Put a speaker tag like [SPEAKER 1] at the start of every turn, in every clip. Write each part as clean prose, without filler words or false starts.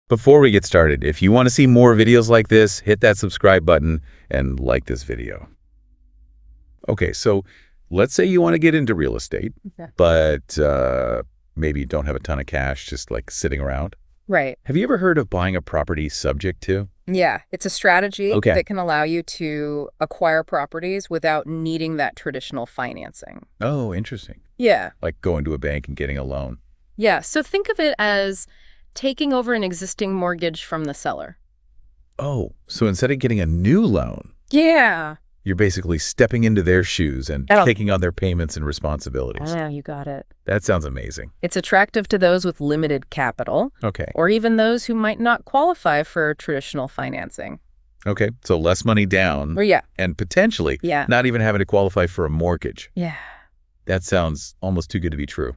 [SPEAKER 1] Before we get started, if you want to see more videos like this, hit that subscribe button and like this video. Okay, so let's say you want to get into real estate, but maybe you don't have a ton of cash just like sitting around.
[SPEAKER 2] Right.
[SPEAKER 1] Have you ever heard of buying a property subject to?
[SPEAKER 2] Yeah, it's a strategy that can allow you to acquire properties without needing that traditional financing.
[SPEAKER 1] Oh, interesting.
[SPEAKER 2] Yeah.
[SPEAKER 1] Like going to a bank and getting a loan.
[SPEAKER 2] Yeah, so think of it as taking over an existing mortgage from the seller.
[SPEAKER 1] Oh, so instead of getting a new loan,
[SPEAKER 2] Yeah.
[SPEAKER 1] you're basically stepping into their shoes and taking on their payments and responsibilities.
[SPEAKER 2] Yeah, you got it.
[SPEAKER 1] That sounds amazing.
[SPEAKER 2] It's attractive to those with limited capital.
[SPEAKER 1] Okay.
[SPEAKER 2] Or even those who might not qualify for traditional financing.
[SPEAKER 1] Okay, so less money down.
[SPEAKER 2] Or yeah.
[SPEAKER 1] And potentially not even having to qualify for a mortgage.
[SPEAKER 2] Yeah.
[SPEAKER 1] That sounds almost too good to be true.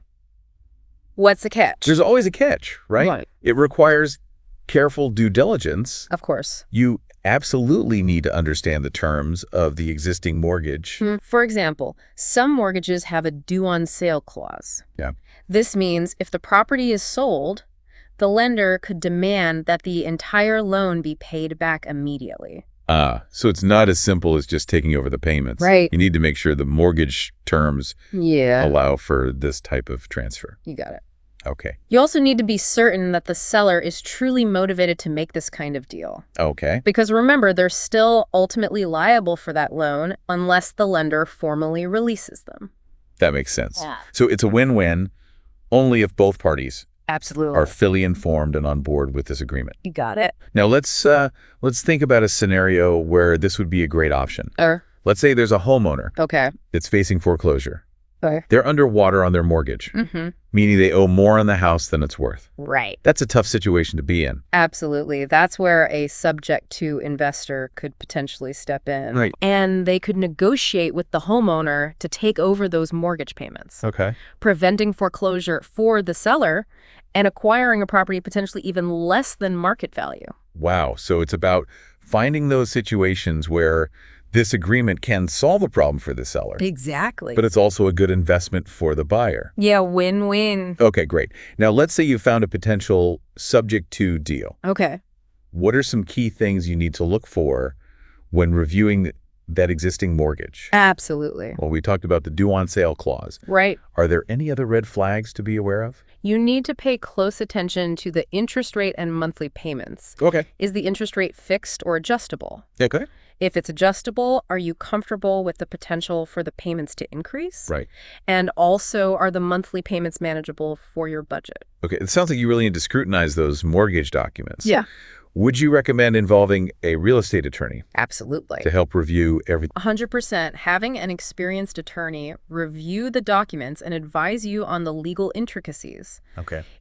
[SPEAKER 2] What's the catch?
[SPEAKER 1] There's always a catch, right?
[SPEAKER 2] Right.
[SPEAKER 1] It requires careful due diligence.
[SPEAKER 2] Of course.
[SPEAKER 1] You absolutely need to understand the terms of the existing mortgage.
[SPEAKER 2] For example, some mortgages have a due on sale clause.
[SPEAKER 1] Yeah.
[SPEAKER 2] This means if the property is sold, the lender could demand that the entire loan be paid back immediately.
[SPEAKER 1] So it's not as simple as just taking over the payments.
[SPEAKER 2] Right.
[SPEAKER 1] You need to make sure the mortgage terms allow for this type of transfer.
[SPEAKER 2] You got it.
[SPEAKER 1] Okay.
[SPEAKER 2] You also need to be certain that the seller is truly motivated to make this kind of deal.
[SPEAKER 1] Okay.
[SPEAKER 2] Because remember, they're still ultimately liable for that loan unless the lender formally releases them.
[SPEAKER 1] That makes sense.
[SPEAKER 2] Yeah.
[SPEAKER 1] So it's a win-win only if both parties
[SPEAKER 2] Absolutely
[SPEAKER 1] are fully informed and on board with this agreement.
[SPEAKER 2] You got it.
[SPEAKER 1] Now let's think about a scenario where this would be a great option. Let's say there's a homeowner that's facing foreclosure. They're underwater on their mortgage, meaning they owe more on the house than it's worth.
[SPEAKER 2] Right.
[SPEAKER 1] That's a tough situation to be in.
[SPEAKER 2] Absolutely. That's where a subject-to investor could potentially step in.
[SPEAKER 1] Right.
[SPEAKER 2] And they could negotiate with the homeowner to take over those mortgage payments.
[SPEAKER 1] Okay.
[SPEAKER 2] Preventing foreclosure for the seller and acquiring a property potentially even less than market value.
[SPEAKER 1] Wow. So it's about finding those situations where this agreement can solve a problem for the seller.
[SPEAKER 2] Exactly.
[SPEAKER 1] But it's also a good investment for the buyer.
[SPEAKER 2] Yeah, win-win.
[SPEAKER 1] Okay, great. Now let's say you found a potential subject-to deal.
[SPEAKER 2] Okay.
[SPEAKER 1] What are some key things you need to look for when reviewing that existing mortgage?
[SPEAKER 2] Absolutely.
[SPEAKER 1] Well, we talked about the due on sale clause.
[SPEAKER 2] Right.
[SPEAKER 1] Are there any other red flags to be aware of?
[SPEAKER 2] You need to pay close attention to the interest rate and monthly payments.
[SPEAKER 1] Okay.
[SPEAKER 2] Is the interest rate fixed or adjustable?
[SPEAKER 1] Okay.
[SPEAKER 2] If it's adjustable, are you comfortable with the potential for the payments to increase?
[SPEAKER 1] Right.
[SPEAKER 2] And also, are the monthly payments manageable for your budget?
[SPEAKER 1] Okay. It sounds like you really need to scrutinize those mortgage documents.
[SPEAKER 2] Yeah.
[SPEAKER 1] Would you recommend involving a real estate attorney
[SPEAKER 2] Absolutely.
[SPEAKER 1] to help review everything?
[SPEAKER 2] 100%. Having an experienced attorney review the documents and advise you on the legal intricacies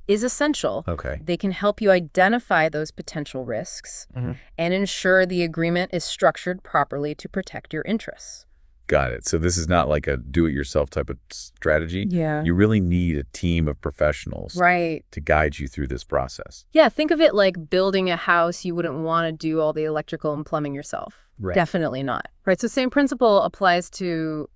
[SPEAKER 2] is essential.
[SPEAKER 1] Okay.
[SPEAKER 2] They can help you identify those potential risks and ensure the agreement is structured properly to protect your interests.
[SPEAKER 1] Got it. So this is not like a do-it-yourself type of strategy.
[SPEAKER 2] Yeah.
[SPEAKER 1] You really need a team of professionals to guide you through this process.
[SPEAKER 2] Yeah, think of it like building a house. You wouldn't want to do all the electrical and plumbing yourself.
[SPEAKER 1] Right.
[SPEAKER 2] Definitely not. Right. So same principle applies to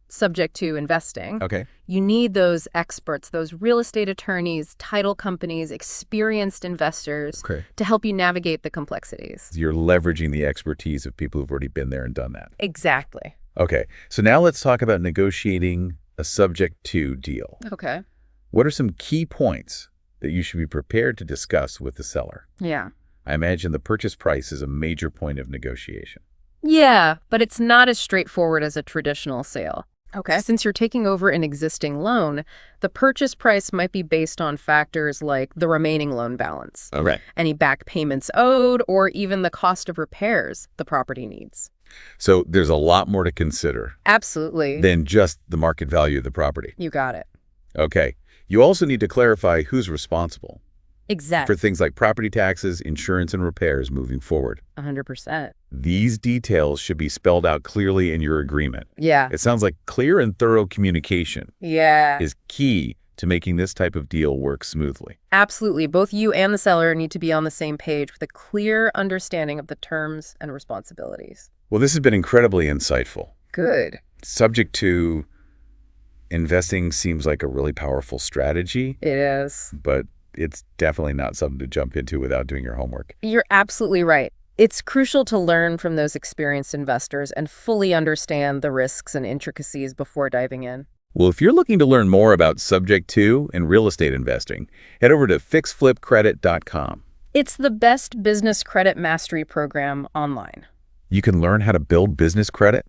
[SPEAKER 2] subject to investing.
[SPEAKER 1] Okay.
[SPEAKER 2] You need those experts, those real estate attorneys, title companies, experienced investors to help you navigate the complexities.
[SPEAKER 1] You're leveraging the expertise of people who've already been there and done that.
[SPEAKER 2] Exactly.
[SPEAKER 1] Okay. So now let's talk about negotiating a subject-to deal.
[SPEAKER 2] Okay.
[SPEAKER 1] What are some key points that you should be prepared to discuss with the seller?
[SPEAKER 2] Yeah.
[SPEAKER 1] I imagine the purchase price is a major point of negotiation.
[SPEAKER 2] Yeah, but it's not as straightforward as a traditional sale.
[SPEAKER 3] Okay.
[SPEAKER 2] Since you're taking over an existing loan, the purchase price might be based on factors like the remaining loan balance, any back payments owed, or even the cost of repairs the property needs.
[SPEAKER 1] So there's a lot more to consider.
[SPEAKER 2] Absolutely.
[SPEAKER 1] Than just the market value of the property.
[SPEAKER 2] You got it.
[SPEAKER 1] Okay. You also need to clarify who's responsible.
[SPEAKER 2] Exactly.
[SPEAKER 1] For things like property taxes, insurance, and repairs moving forward.
[SPEAKER 2] 100%.
[SPEAKER 1] These details should be spelled out clearly in your agreement.
[SPEAKER 2] Yeah.
[SPEAKER 1] It sounds like clear and thorough communication is key to making this type of deal work smoothly.
[SPEAKER 2] Absolutely. Both you and the seller need to be on the same page with a clear understanding of the terms and responsibilities.
[SPEAKER 1] Well, this has been incredibly insightful.
[SPEAKER 2] Good.
[SPEAKER 1] Subject to investing seems like a really powerful strategy.
[SPEAKER 2] It is.
[SPEAKER 1] But it's definitely not something to jump into without doing your homework.
[SPEAKER 2] You're absolutely right. It's crucial to learn from those experienced investors and fully understand the risks and intricacies before diving in.
[SPEAKER 1] Well, if you're looking to learn more about Subject 2 and real estate investing, head over to FixFlipCredit.com.
[SPEAKER 2] It's the best business credit mastery program online.
[SPEAKER 1] You can learn how to build business credit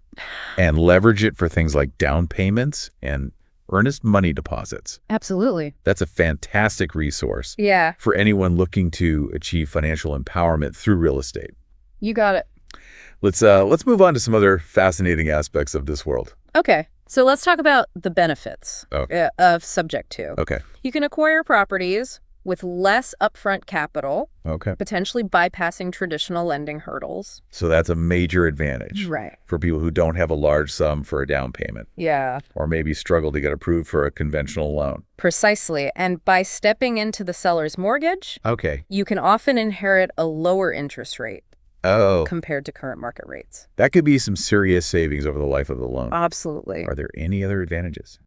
[SPEAKER 1] and leverage it for things like down payments and earnest money deposits.
[SPEAKER 2] Absolutely.
[SPEAKER 1] That's a fantastic resource
[SPEAKER 2] Yeah.
[SPEAKER 1] for anyone looking to achieve financial empowerment through real estate.
[SPEAKER 2] You got it.
[SPEAKER 1] Let's move on to some other fascinating aspects of this world.
[SPEAKER 2] Okay. So let's talk about the benefits of Subject 2.
[SPEAKER 1] Okay.
[SPEAKER 2] You can acquire properties with less upfront capital,
[SPEAKER 1] Okay.
[SPEAKER 2] potentially bypassing traditional lending hurdles.
[SPEAKER 1] So that's a major advantage
[SPEAKER 2] Right.
[SPEAKER 1] for people who don't have a large sum for a down payment
[SPEAKER 2] Yeah.
[SPEAKER 1] or maybe struggle to get approved for a conventional loan.
[SPEAKER 2] Precisely. And by stepping into the seller's mortgage,
[SPEAKER 1] Okay.
[SPEAKER 2] you can often inherit a lower interest rate
[SPEAKER 1] Oh,
[SPEAKER 2] compared to current market rates.
[SPEAKER 1] that could be some serious savings over the life of the loan.
[SPEAKER 2] Absolutely.
[SPEAKER 1] Are there any other advantages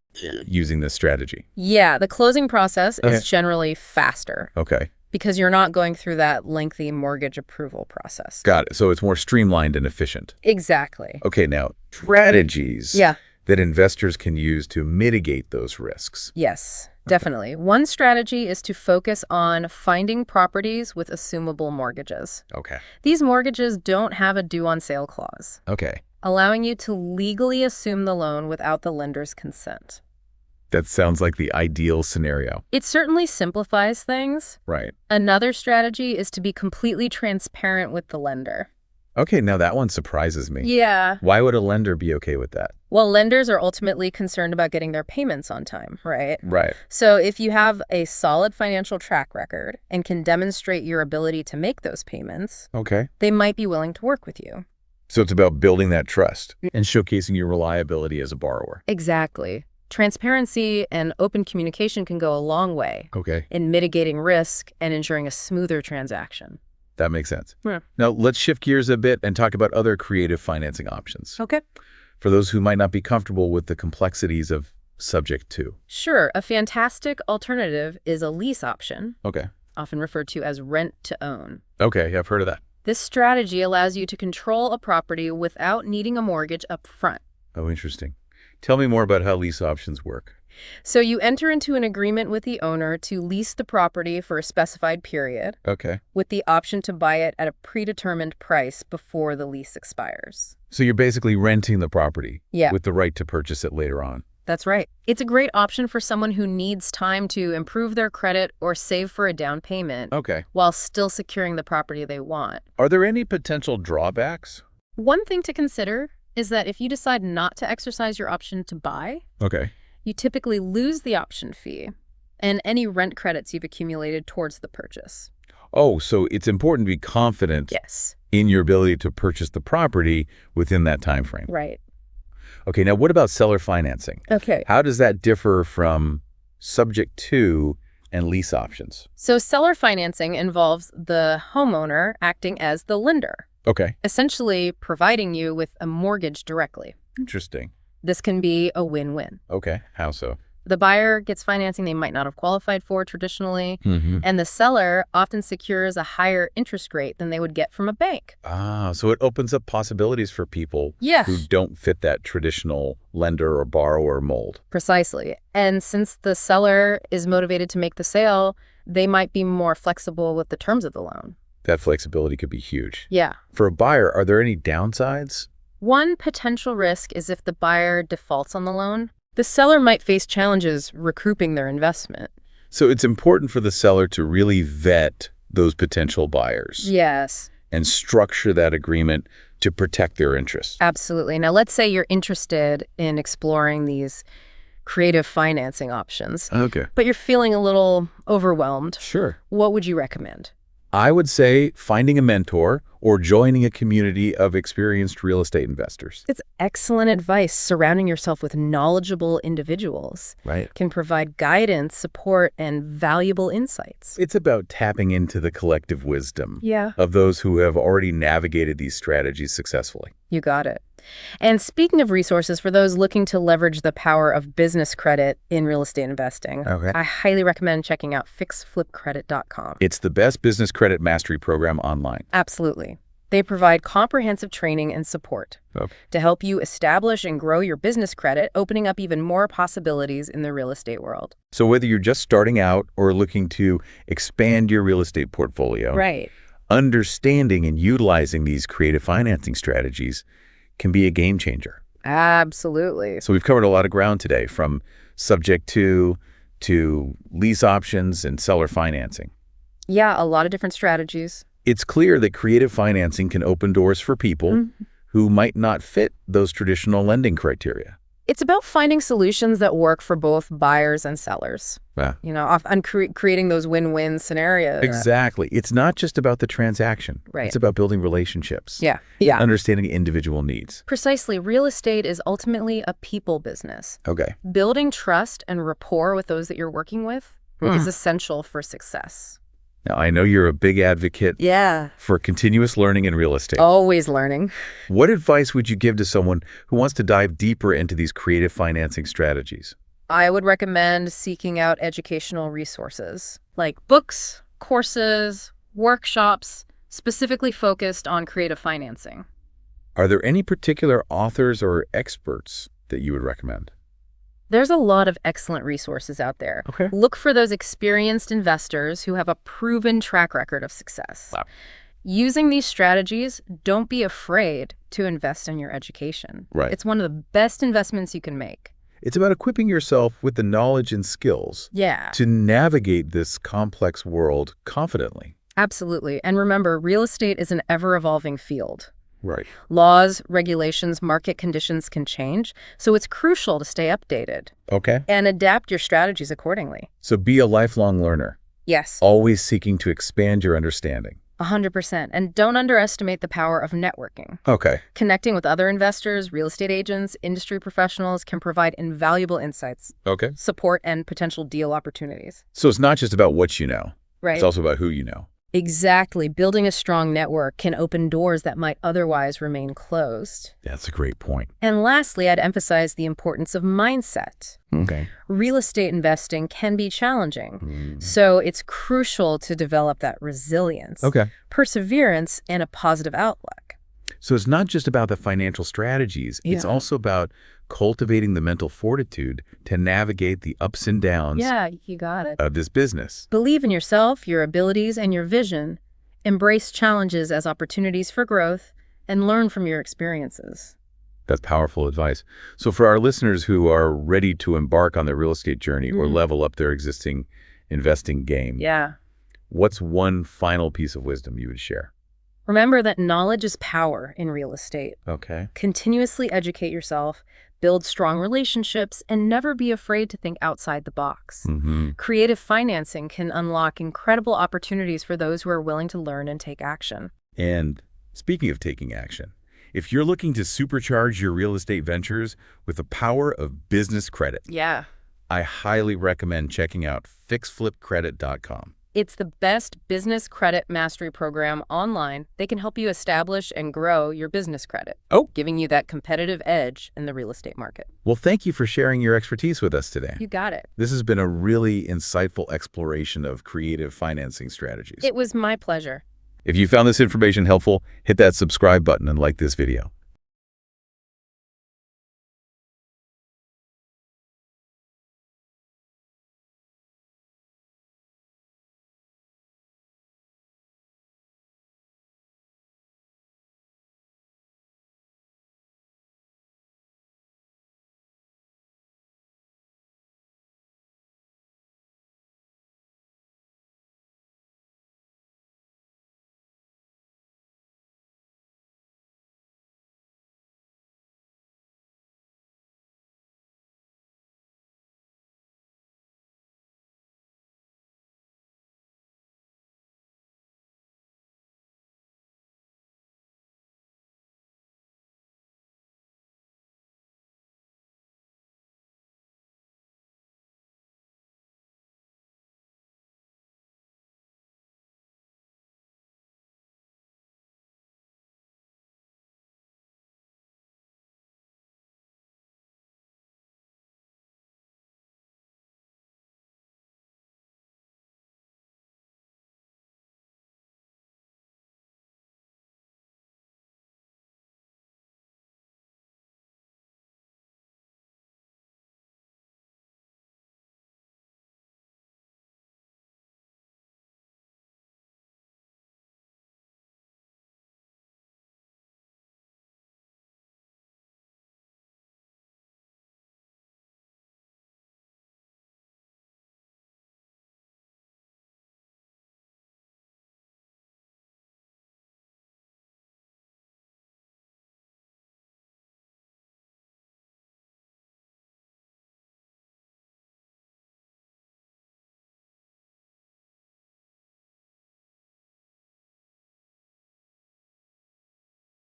[SPEAKER 1] using this strategy?
[SPEAKER 2] Yeah, the closing process
[SPEAKER 1] Okay.
[SPEAKER 2] is generally faster
[SPEAKER 1] Okay.
[SPEAKER 2] because you're not going through that lengthy mortgage approval process.
[SPEAKER 1] Got it. So it's more streamlined and efficient.
[SPEAKER 2] Exactly.
[SPEAKER 1] Okay, now strategies
[SPEAKER 2] Yeah.
[SPEAKER 1] that investors can use to mitigate those risks.
[SPEAKER 2] Yes, definitely. One strategy is to focus on finding properties with assumable mortgages.
[SPEAKER 1] Okay.
[SPEAKER 2] These mortgages don't have a due on sale clause,
[SPEAKER 1] Okay.
[SPEAKER 2] allowing you to legally assume the loan without the lender's consent.
[SPEAKER 1] That sounds like the ideal scenario.
[SPEAKER 2] It certainly simplifies things.
[SPEAKER 1] Right.
[SPEAKER 2] Another strategy is to be completely transparent with the lender.
[SPEAKER 1] Okay, now that one surprises me.
[SPEAKER 2] Yeah.
[SPEAKER 1] Why would a lender be okay with that?
[SPEAKER 2] Well, lenders are ultimately concerned about getting their payments on time, right?
[SPEAKER 1] Right.
[SPEAKER 2] So if you have a solid financial track record and can demonstrate your ability to make those payments,
[SPEAKER 1] Okay.
[SPEAKER 2] they might be willing to work with you.
[SPEAKER 1] So it's about building that trust and showcasing your reliability as a borrower.
[SPEAKER 2] Exactly. Transparency and open communication can go a long way
[SPEAKER 1] Okay.
[SPEAKER 2] in mitigating risk and ensuring a smoother transaction.
[SPEAKER 1] That makes sense.
[SPEAKER 2] Yeah.
[SPEAKER 1] Now, let's shift gears a bit and talk about other creative financing options
[SPEAKER 2] Okay.
[SPEAKER 1] for those who might not be comfortable with the complexities of Subject 2.
[SPEAKER 2] Sure, a fantastic alternative is a lease option,
[SPEAKER 1] Okay.
[SPEAKER 2] often referred to as rent to own.
[SPEAKER 1] Okay, I've heard of that.
[SPEAKER 2] This strategy allows you to control a property without needing a mortgage up front.
[SPEAKER 1] Oh, interesting. Tell me more about how lease options work.
[SPEAKER 2] So you enter into an agreement with the owner to lease the property for a specified period,
[SPEAKER 1] Okay.
[SPEAKER 2] with the option to buy it at a predetermined price before the lease expires.
[SPEAKER 1] So you're basically renting the property
[SPEAKER 2] Yeah,
[SPEAKER 1] with the right to purchase it later on.
[SPEAKER 2] that's right. It's a great option for someone who needs time to improve their credit or save for a down payment
[SPEAKER 1] Okay.
[SPEAKER 2] while still securing the property they want.
[SPEAKER 1] Are there any potential drawbacks?
[SPEAKER 2] One thing to consider is that if you decide not to exercise your option to buy,
[SPEAKER 1] Okay.
[SPEAKER 2] you typically lose the option fee and any rent credits you've accumulated towards the purchase.
[SPEAKER 1] Oh, so it's important to be confident
[SPEAKER 2] Yes.
[SPEAKER 1] in your ability to purchase the property within that time frame.
[SPEAKER 2] Right.
[SPEAKER 1] Okay, now what about seller financing?
[SPEAKER 2] Okay.
[SPEAKER 1] How does that differ from Subject 2 and lease options?
[SPEAKER 2] So seller financing involves the homeowner acting as the lender,
[SPEAKER 1] Okay.
[SPEAKER 2] essentially providing you with a mortgage directly.
[SPEAKER 1] Interesting.
[SPEAKER 2] This can be a win-win.
[SPEAKER 1] Okay. How so?
[SPEAKER 2] The buyer gets financing they might not have qualified for traditionally,
[SPEAKER 1] Mm-hmm.
[SPEAKER 2] and the seller often secures a higher interest rate than they would get from a bank.
[SPEAKER 1] Ah, so it opens up possibilities for people
[SPEAKER 2] Yeah.
[SPEAKER 1] who don't fit that traditional lender or borrower mold.
[SPEAKER 2] Precisely. And since the seller is motivated to make the sale, they might be more flexible with the terms of the loan.
[SPEAKER 1] That flexibility could be huge.
[SPEAKER 2] Yeah.
[SPEAKER 1] For a buyer, are there any downsides?
[SPEAKER 2] One potential risk is if the buyer defaults on the loan, the seller might face challenges recouping their investment.
[SPEAKER 1] So it's important for the seller to really vet those potential buyers
[SPEAKER 2] Yes,
[SPEAKER 1] and structure that agreement to protect their interests.
[SPEAKER 2] absolutely. Now, let's say you're interested in exploring these creative financing options,
[SPEAKER 1] Okay.
[SPEAKER 2] but you're feeling a little overwhelmed.
[SPEAKER 1] Sure.
[SPEAKER 2] What would you recommend?
[SPEAKER 1] I would say finding a mentor or joining a community of experienced real estate investors.
[SPEAKER 2] It's excellent advice. Surrounding yourself with knowledgeable individuals
[SPEAKER 1] Right.
[SPEAKER 2] can provide guidance, support, and valuable insights.
[SPEAKER 1] It's about tapping into the collective wisdom
[SPEAKER 2] Yeah,
[SPEAKER 1] of those who have already navigated these strategies successfully.
[SPEAKER 2] you got it. And speaking of resources, for those looking to leverage the power of business credit in real estate investing, I highly recommend checking out FixFlipCredit.com.
[SPEAKER 1] It's the best business credit mastery program online.
[SPEAKER 2] Absolutely. They provide comprehensive training and support to help you establish and grow your business credit, opening up even more possibilities in the real estate world.
[SPEAKER 1] So whether you're just starting out or looking to expand your real estate portfolio, understanding and utilizing these creative financing strategies can be a game changer.
[SPEAKER 2] Absolutely.
[SPEAKER 1] So we've covered a lot of ground today, from subject to lease options and seller financing.
[SPEAKER 2] Yeah, a lot of different strategies.
[SPEAKER 1] It's clear that creative financing can open doors for people who might not fit those traditional lending criteria.
[SPEAKER 2] It's about finding solutions that work for both buyers and sellers. And creating those win-win scenarios.
[SPEAKER 1] Exactly. It's not just about the transaction. It's about building relationships. Understanding individual needs.
[SPEAKER 2] Precisely. Real estate is ultimately a people business. Building trust and rapport with those that you're working with is essential for success.
[SPEAKER 1] Now, I know you're a big advocate for continuous learning in real estate.
[SPEAKER 2] Always learning.
[SPEAKER 1] What advice would you give to someone who wants to dive deeper into these creative financing strategies?
[SPEAKER 2] I would recommend seeking out educational resources like books, courses, workshops, specifically focused on creative financing.
[SPEAKER 1] Are there any particular authors or experts that you would recommend?
[SPEAKER 2] There's a lot of excellent resources out there. Look for those experienced investors who have a proven track record of success. Using these strategies, don't be afraid to invest in your education. It's one of the best investments you can make.
[SPEAKER 1] It's about equipping yourself with the knowledge and skills to navigate this complex world confidently.
[SPEAKER 2] Absolutely. And remember, real estate is an ever-evolving field. Laws, regulations, market conditions can change, so it's crucial to stay updated. And adapt your strategies accordingly.
[SPEAKER 1] So be a lifelong learner.
[SPEAKER 2] Yes.
[SPEAKER 1] Always seeking to expand your understanding.
[SPEAKER 2] 100%. And don't underestimate the power of networking. Connecting with other investors, real estate agents, industry professionals can provide invaluable insights, support, and potential deal opportunities.
[SPEAKER 1] So it's not just about what you know. It's also about who you know.
[SPEAKER 2] Exactly. Building a strong network can open doors that might otherwise remain closed.
[SPEAKER 1] That's a great point.
[SPEAKER 2] And lastly, I'd emphasize the importance of mindset. Real estate investing can be challenging, so it's crucial to develop that resilience, perseverance, and a positive outlook.
[SPEAKER 1] So it's not just about the financial strategies. It's also about cultivating the mental fortitude to navigate the ups and downs
[SPEAKER 2] you got it.
[SPEAKER 1] of this business.
[SPEAKER 2] Believe in yourself, your abilities, and your vision. Embrace challenges as opportunities for growth and learn from your experiences.
[SPEAKER 1] That's powerful advice. So for our listeners who are ready to embark on their real estate journey or level up their existing investing game, what's one final piece of wisdom you would share?
[SPEAKER 2] Remember that knowledge is power in real estate. Continuously educate yourself, build strong relationships, and never be afraid to think outside the box. Creative financing can unlock incredible opportunities for those who are willing to learn and take action.
[SPEAKER 1] And speaking of taking action, if you're looking to supercharge your real estate ventures with the power of business credit, I highly recommend checking out FixFlipCredit.com.
[SPEAKER 2] It's the best business credit mastery program online. They can help you establish and grow your business credit, giving you that competitive edge in the real estate market.
[SPEAKER 1] Well, thank you for sharing your expertise with us today.
[SPEAKER 2] You got it.
[SPEAKER 1] This has been a really insightful exploration of creative financing strategies.
[SPEAKER 2] It was my pleasure.
[SPEAKER 1] If you found this information helpful, hit that subscribe button and like this video.